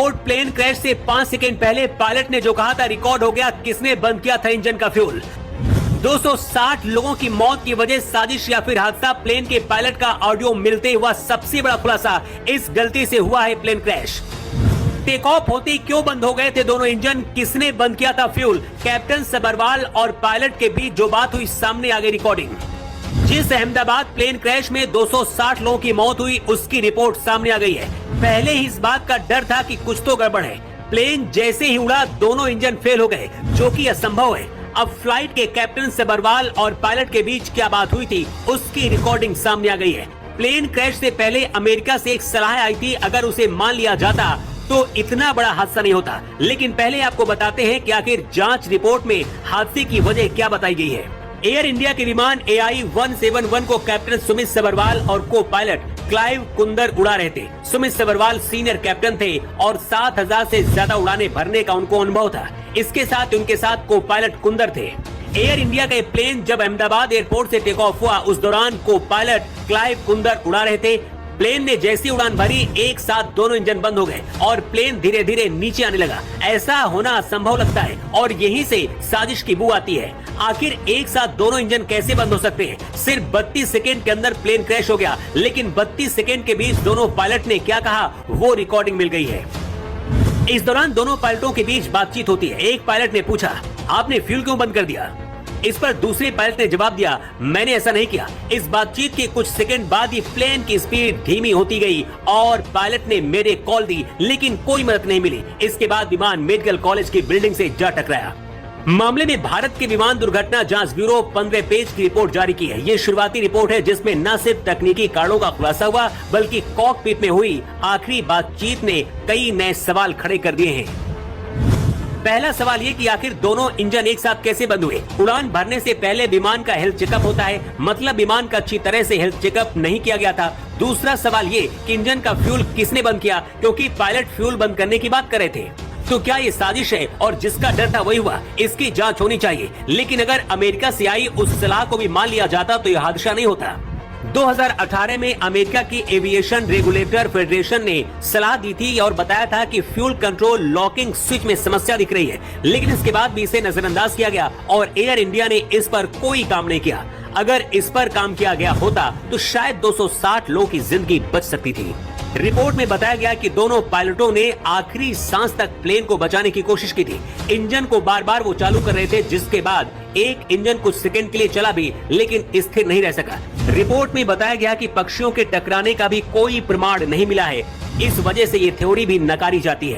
Report, plane crash से 5 second पहले pilot ने जो कहा था रिकॉर्ड हो गया। किसने बंद किया था इंजन का फ्यूल? 260 लोगों की मौत की वजह साजिश या फिर हादसा, प्लेन के पायलट का ऑडियो मिलते हुआ सबसे बड़ा खुलासा, इस गलती से हुआ है प्लेन क्रैश। टेक ऑफ होते क्यों बंद हो गए थे दोनों इंजन? किसने बंद किया था फ्यूल? कैप्टन सबरवाल और पायलट के बीच जो बात हुई सामने आ गई रिकॉर्डिंग। जिस अहमदाबाद प्लेन क्रैश में 260 लोगों की मौत हुई उसकी रिपोर्ट सामने आ गई है। पहले ही इस बात का डर था कि कुछ तो गड़बड़ है। प्लेन जैसे ही उड़ा दोनों इंजन फेल हो गए, जो कि असंभव है। अब फ्लाइट के कैप्टन सबरवाल और पायलट के बीच क्या बात हुई थी उसकी रिकॉर्डिंग सामने आ गई है। प्लेन क्रैश से पहले अमेरिका से एक सलाह आई थी, अगर उसे मान लिया जाता तो इतना बड़ा हादसा नहीं होता। लेकिन पहले आपको बताते हैं कि आखिर जांच रिपोर्ट में हादसे की वजह क्या बताई गई है। एयर इंडिया के विमान AI-171 को कैप्टन सुमित सबरवाल और को पायलट क्लाइव कुंदर उड़ा रहे थे। सुमित सबरवाल सीनियर कैप्टन थे और 7000 से ज्यादा उड़ाने भरने का उनको अनुभव था। इसके साथ उनके साथ को पायलट कुंदर थे। एयर इंडिया का प्लेन जब अहमदाबाद एयरपोर्ट से टेक ऑफ हुआ, उस दौरान को पायलट क्लाइव कुंदर उड़ा रहे थे। प्लेन ने जैसी उड़ान भरी, एक साथ दोनों इंजन बंद हो गए और प्लेन धीरे धीरे नीचे आने लगा। ऐसा होना असंभव लगता है और यहीं से साजिश की बू आती है। आखिर एक साथ दोनों इंजन कैसे बंद हो सकते हैं? सिर्फ 32 सेकंड के अंदर प्लेन क्रैश हो गया, लेकिन 32 सेकंड के बीच दोनों पायलट ने क्या कहा वो रिकॉर्डिंग मिल गई है। इस दौरान दोनों पायलटों के बीच बातचीत होती है। एक पायलट ने पूछा, आपने फ्यूल क्यों बंद कर दिया? इस पर दूसरे पायलट ने जवाब दिया, मैंने ऐसा नहीं किया। इस बातचीत के कुछ सेकंड बाद ही प्लेन की स्पीड धीमी होती गई और पायलट ने मेरे कॉल दी, लेकिन कोई मदद नहीं मिली। इसके बाद विमान मेडिकल कॉलेज की बिल्डिंग से जा टकराया। मामले में भारत के विमान दुर्घटना जांच ब्यूरो 15 पेज की रिपोर्ट जारी की है। ये शुरुआती रिपोर्ट है जिसमें न सिर्फ तकनीकी कारणों का खुलासा हुआ, बल्कि कॉकपिट में हुई आखिरी बातचीत ने कई नए सवाल खड़े कर दिए हैं। पहला सवाल ये कि आखिर दोनों इंजन एक साथ कैसे बंद हुए? उड़ान भरने से पहले विमान का हेल्थ चेकअप होता है, मतलब विमान का अच्छी तरह से हेल्थ चेकअप नहीं किया गया था। दूसरा सवाल ये कि इंजन का फ्यूल किसने बंद किया, क्योंकि पायलट फ्यूल बंद करने की बात कर रहे थे। तो क्या ये साजिश है और जिसका डर था वही हुआ? इसकी जांच होनी चाहिए। लेकिन अगर अमेरिका से आई उस सलाह को भी मान लिया जाता तो यह हादसा नहीं होता। 2018 में अमेरिका की एविएशन रेगुलेटर फेडरेशन ने सलाह दी थी और बताया था कि फ्यूल कंट्रोल लॉकिंग स्विच में समस्या दिख रही है, लेकिन इसके बाद भी इसे नजरअंदाज किया गया और एयर इंडिया ने इस पर कोई काम नहीं किया। अगर इस पर काम किया गया होता तो शायद 260 लोगों की जिंदगी बच सकती थी। रिपोर्ट में बताया गया कि दोनों पायलटों ने आखिरी सांस तक प्लेन को बचाने की कोशिश की थी। इंजन को बार बार वो चालू कर रहे थे, जिसके बाद एक इंजन कुछ सेकंड के लिए चला भी, लेकिन स्थिर नहीं रह सका। रिपोर्ट में बताया गया कि पक्षियों के टकराने का भी कोई प्रमाण नहीं मिला है। इस वजह से ये थ्योरी भी नकारी जाती है।